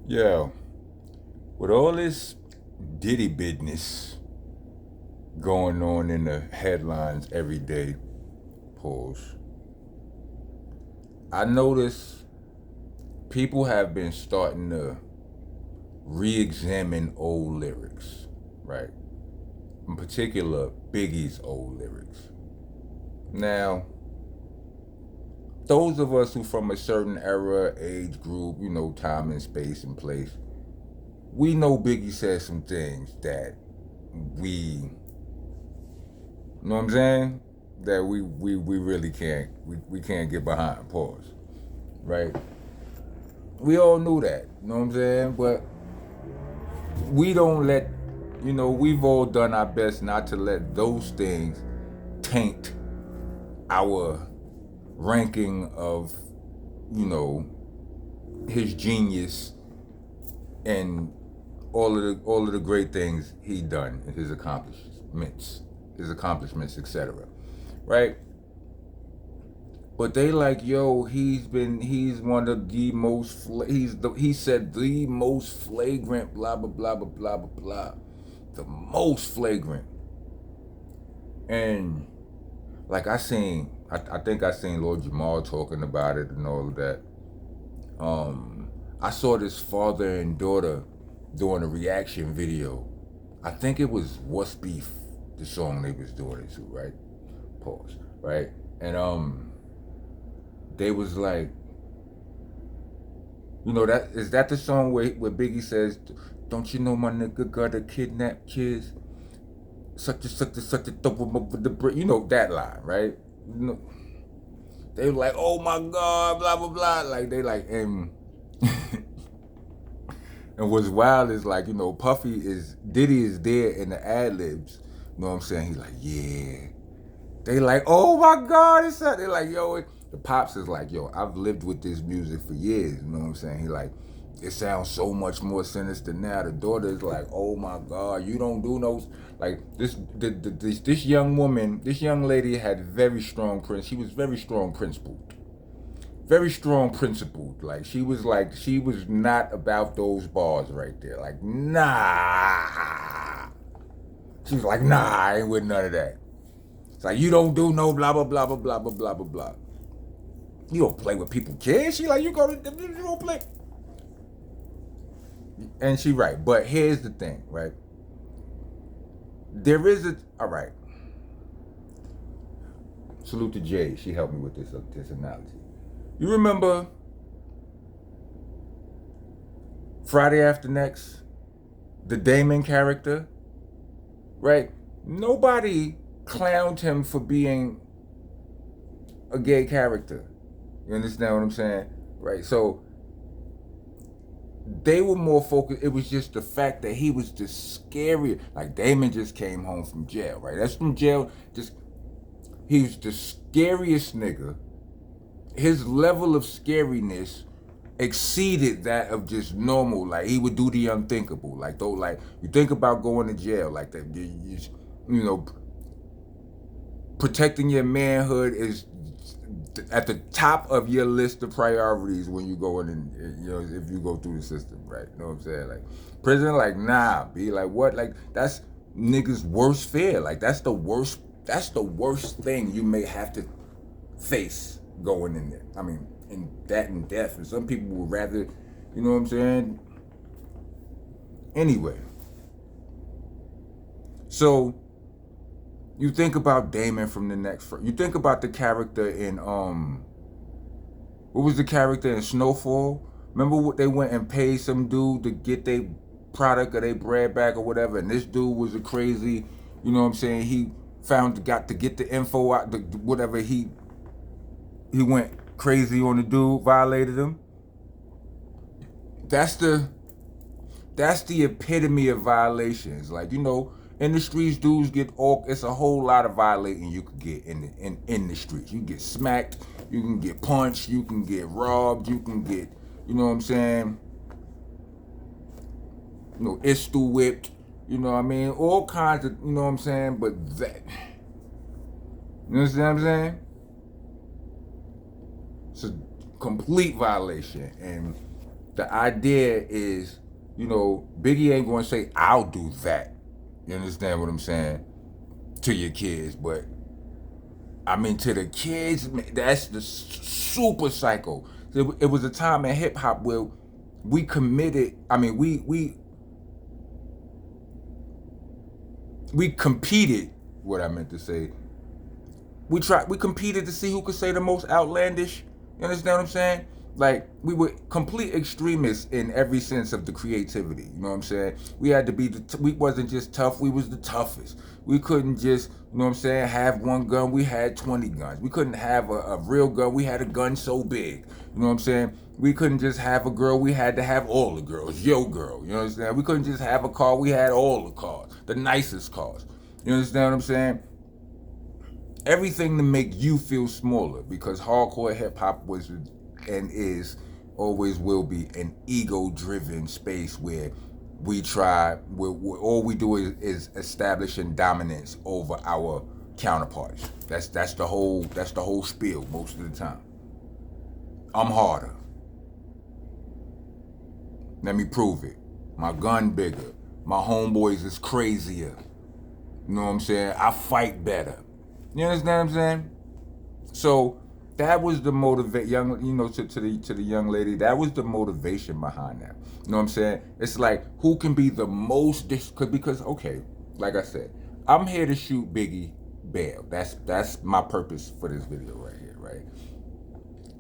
Yeah, with all this Diddy business going on in the headlines every day, pause. I notice people have been starting to re-examine old lyrics, right? In particular, Biggie's old lyrics. Now, those of us who from a certain era, age group, time and space and place, we know Biggie said some things that we, you know what I'm saying? That we really can't we can't get behind. Pause. Right? We all knew that. You know what I'm saying? But we don't let we've all done our best not to let those things taint our ranking of, you know, his genius and all of the great things he done and his accomplishments, etc. Right? But they like, yo, he's one of the most, he said the most flagrant, blah, blah, blah, blah, blah, blah, blah. The most flagrant. And like I think I seen Lord Jamal talking about it and all of that. I saw this father and daughter doing a reaction video. I think it was What's Beef, the song they was doing it to, right? Pause. Right? And they was like, that is that the song where Biggie says, "Don't you know my nigga gotta kidnap kids? Suck the thump with the brick." You know that line, right? They were like, "Oh my God, blah blah blah." Like they like and what's wild is like Diddy is there in the ad libs. You know what I'm saying? He's like, yeah. They like, oh my God, it's that. They like, yo. The pops is like, yo, I've lived with this music for years. You know what I'm saying? He like, it sounds so much more sinister now. The daughter is like, oh my God, you don't do no like this young woman, this young lady had very strong She was very strong principled, very strong principled. She was not about those bars right there. Like nah, she was like nah, I ain't with none of that. It's like you don't do no blah blah blah blah blah blah blah blah blah. You don't play with people kids. She like you don't play. And she right. But here's the thing, right? There is a all right. Salute to Jay. She helped me with this analogy. You remember Friday After Next, the Damon character, right? Nobody clowned him for being a gay character. You understand what I'm saying? Right. So they were more focused. It was just the fact that he was the scariest. Like Damon just came home from jail, right? That's from jail. Just he was the scariest nigga. His level of scariness exceeded that of just normal. Like he would do the unthinkable. Like though, like you think about going to jail, like that. You know, protecting your manhood is at the top of your list of priorities when you go in and if you go through the system, right? You know what I'm saying? Like prison, like nah, be like what? Like that's niggas' worst fear. Like that's the worst. That's the worst thing you may have to face going in there. I mean, in death. And some people would rather, you know what I'm saying? Anyway, so you think about Damon from the next. You think about the character in what was the character in Snowfall? Remember what they went and paid some dude to get their product or their bread back or whatever, and this dude was a crazy, you know what I'm saying? He got to get the info out, whatever he went crazy on the dude, violated him. That's the epitome of violations. Like in the streets, dudes get all. It's a whole lot of violating you could get in the streets. You get smacked, you can get punched, you can get robbed, you can get, you know what I'm saying? Istu whipped. You know what I mean? All kinds of, you know what I'm saying? But that, you understand what I'm saying? It's a complete violation, and the idea is, Biggie ain't gonna say, I'll do that. You understand what I'm saying? To your kids, but I mean, to the kids, that's the super psycho. It was a time in hip hop where we committed. I mean, we competed. What I meant to say, we competed to see who could say the most outlandish. You understand what I'm saying? Like, we were complete extremists in every sense of the creativity. You know what I'm saying? We had to be we wasn't just tough, we was the toughest. We couldn't just, you know what I'm saying, have one gun, we had 20 guns. We couldn't have a real gun, we had a gun so big. You know what I'm saying? We couldn't just have a girl, we had to have all the girls. Yo girl, you know what I'm saying? We couldn't just have a car, we had all the cars. The nicest cars. You understand what I'm saying? Everything to make you feel smaller, because hardcore hip hop was and is, always will be, an ego driven space where we try, all we do is establishing dominance over our counterparts. That's the whole spiel most of the time. I'm harder. Let me prove it. My gun bigger. My homeboys is crazier. You know what I'm saying? I fight better. You understand what I'm saying? So that was the motivate, to the young lady. That was the motivation behind that. You know what I'm saying? It's like, who can be the most because okay, like I said, I'm here to shoot Biggie bail. That's my purpose for this video right here, right?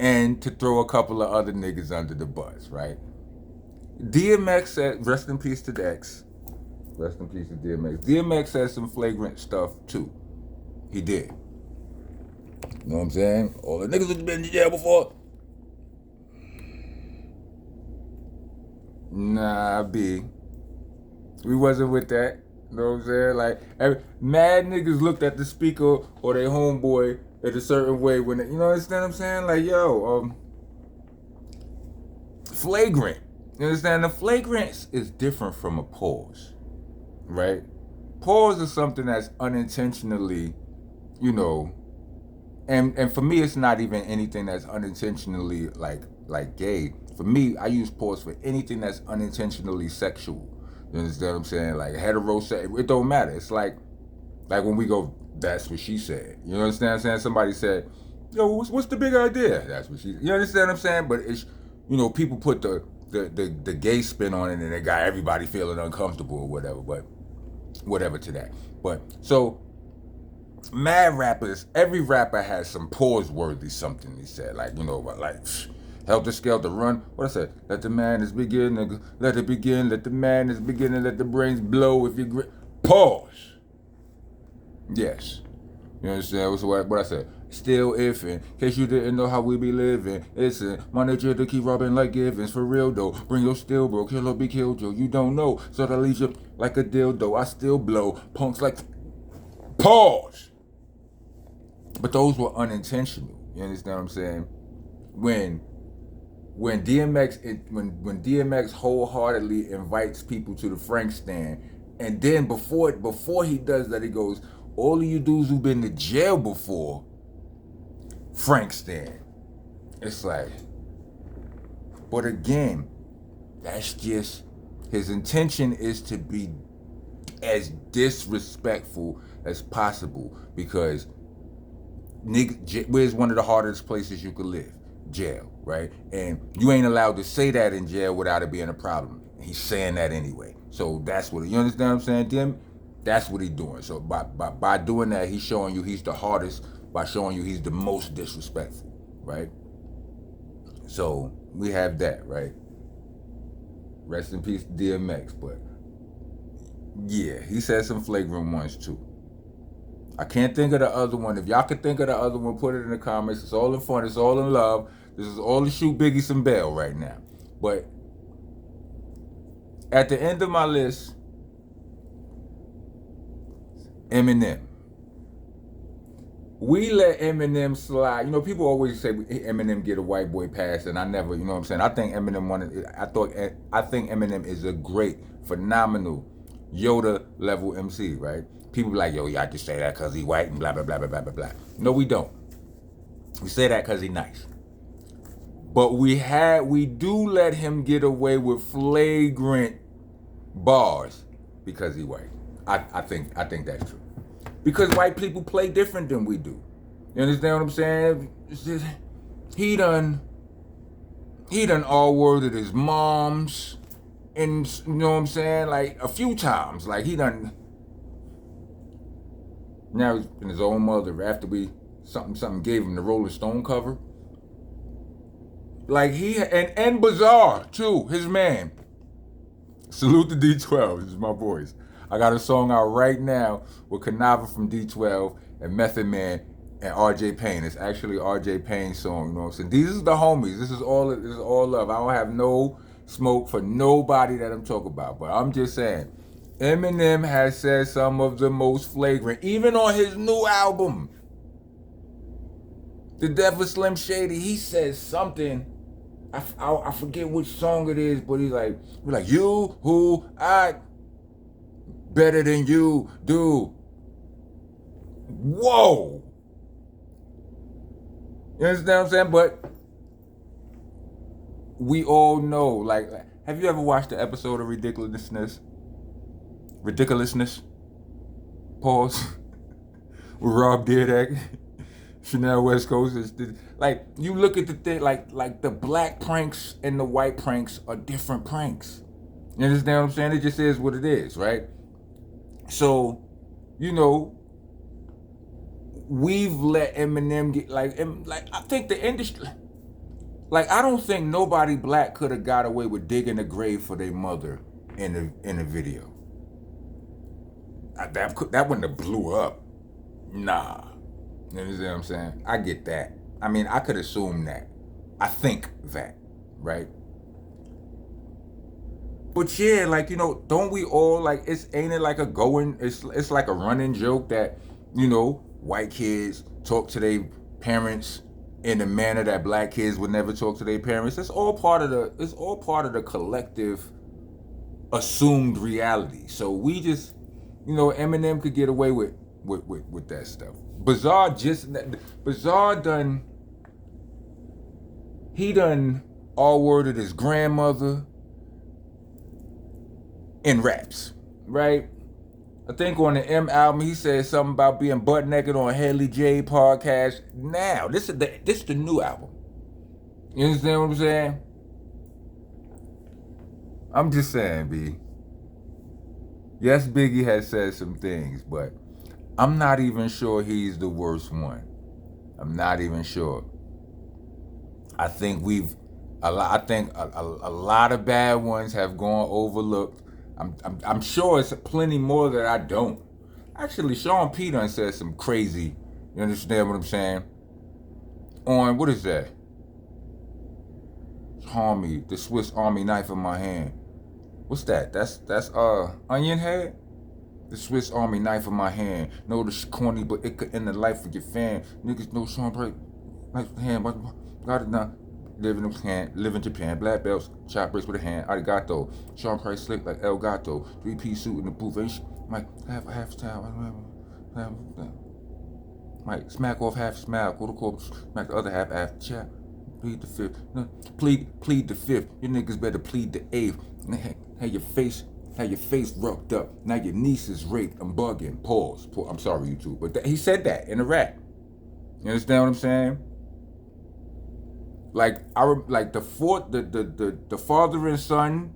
And to throw a couple of other niggas under the bus, right? DMX said, rest in peace to Dex. Rest in peace to DMX. DMX said some flagrant stuff too. He did. You know what I'm saying? All the niggas have been in jail before. Nah, B. We wasn't with that. You know what I'm saying? Like, mad niggas looked at the speaker or their homeboy in a certain way when you know what I'm saying? Like, yo, flagrant. You understand? The flagrant is different from a pause, right? Pause is something that's unintentionally, and for me, it's not even anything that's unintentionally like gay. For me, I use pause for anything that's unintentionally sexual. You understand what I'm saying? Like heterosexual, it don't matter. It's like when we go, that's what she said. You understand what I'm saying? Somebody said, yo, what's the big idea? That's what she. You understand what I'm saying? But it's, people put the gay spin on it, and it got everybody feeling uncomfortable or whatever. But whatever to that. But so, mad rappers, every rapper has some pause-worthy something he said. Like, helter skelter run. What I said? Let the madness begin, nigga. Let it begin. Let the madness begin and let the brains blow if you pause. Yes. You understand what I said? Still ifing, in case you didn't know how we be living. It's my nature to keep robbing like Givens. For real though, bring your steel bro, kill or be killed, Joe. You don't know, so that leaves you like a dildo. I still blow, punks like pause. But those were unintentional. You understand what I'm saying? When DMX wholeheartedly invites people to the Frank stand, and then before he does that, he goes, all of you dudes who've been to jail before, Frank stand. It's like, but again, that's just, his intention is to be as disrespectful as possible, because where's one of the hardest places you could live? Jail, right? And you ain't allowed to say that in jail without it being a problem. He's saying that anyway. So that's what, you understand what I'm saying, Tim? That's what he's doing. So by doing that, he's showing you he's the hardest, by showing you he's the most disrespectful, right? So we have that, right? Rest in peace, DMX. But yeah, he said some flagrant ones too. I can't think of the other one. If y'all could think of the other one, put it in the comments. It's all in fun. It's all in love. This is all to shoot Biggie some bail right now. But at the end of my list, Eminem. We let Eminem slide. People always say Eminem get a white boy pass, and I never, you know what I'm saying? I think Eminem I think Eminem is a great, phenomenal Yoda level MC, right? People be like, yo, y'all just say that because he white and blah, blah, blah, blah, blah, blah, blah. No, we don't. We say that because he nice. But we do let him get away with flagrant bars because he white. I think that's true. Because white people play different than we do. You understand what I'm saying? It's just, he done all worded his moms, and you know what I'm saying, like a few times. Like he done. Now he's in his own mother after we something gave him the Rolling Stone cover. Like he and Bizarre too, his man. Salute to D12. This is my boys. I got a song out right now with Kanava from D12 and Method Man and RJ Payne. It's actually RJ Payne's song, you know what I'm saying? These are the homies. This is all love. I don't have no smoke for nobody that I'm talking about. But I'm just saying, Eminem has said some of the most flagrant, even on his new album, The Death of Slim Shady, he says something. I forget which song it is, but he's like, you who I better than you do. Whoa. You understand what I'm saying? But we all know, like, have you ever watched the episode of Ridiculousness? Pause. With Rob Dyrdek, Chanel West Coast. Like, you look at the thing, like the black pranks and the white pranks are different pranks. You understand what I'm saying? It just is what it is, right? So, you know, we've let Eminem get like I think the industry, like I don't think nobody black could have got away with digging a grave for their mother in the video. That wouldn't have blew up. Nah. You understand what I'm saying? I get that. I mean, I could assume that. I think that, right? But yeah, like, you know, don't we all, like, ain't it like it's like a running joke that, you know, white kids talk to their parents in a manner that black kids would never talk to their parents. It's all part of the collective assumed reality. So we just, you know, Eminem could get away with that stuff. Bizarre done all worded his grandmother in raps, right? I think on the M album he said something about being butt naked on Haley J podcast. Now this is the new album. You understand what I'm saying? I'm just saying, B. Yes, Biggie has said some things, but I'm not even sure he's the worst one. I'm not even sure. I think a lot of bad ones have gone overlooked. I'm sure it's plenty more that I don't. Actually, Sean P done said some crazy. You understand what I'm saying? On what is that? Homie, the Swiss Army knife in my hand. What's that? That's Onion Head. The Swiss Army knife in my hand. No, this corny, but it could end the life of your fan. Niggas know Sean Price knife in hand. Got it now. Live in Japan. Black belts, chop bricks with a hand. Arigato. Sean Price slick like El Gato. 3-piece suit in the booth. Mike, half time. Mike, smack off half smile. Go to corpse. Smack the other half after chat. Plead the fifth. No, plead the fifth. You niggas better plead the eighth. Have your face rubbed up. Now your niece is raped. I'm bugging. Pause. I'm sorry, you two. But he said that in a rap. You understand what I'm saying? Like the father and son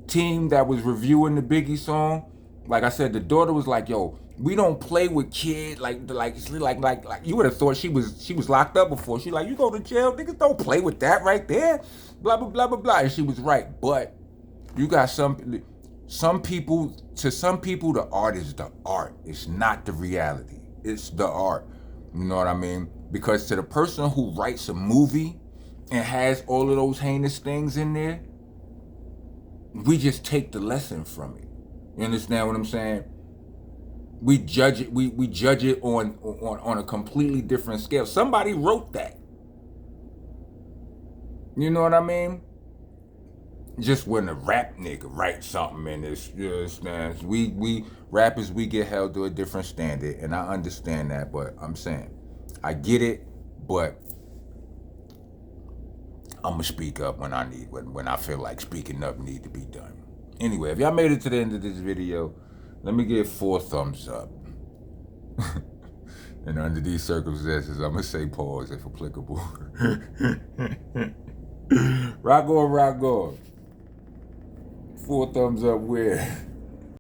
team that was reviewing the Biggie song. Like I said, the daughter was like, "Yo, we don't play with kids like you would have thought she was locked up before. She like, you go to jail, niggas don't play with that right there. Blah blah blah blah blah." And she was right, but you got some people. To some people, the art is the art. It's not the reality. It's the art. You know what I mean? Because to the person who writes a movie and has all of those heinous things in there, we just take the lesson from it. You understand what I'm saying? We judge it. We judge it on a completely different scale. Somebody wrote that. You know what I mean? Just when a rap nigga writes something and it's, you understand, we rappers, we get held to a different standard, and I understand that, but I'm saying I get it, but I'm gonna speak up when when I feel like speaking up need to be done. Anyway, if y'all made it to the end of this video, let me give 4 thumbs up. And under these circumstances, I'm gonna say pause if applicable. Rock on, rock on. 4 thumbs up where?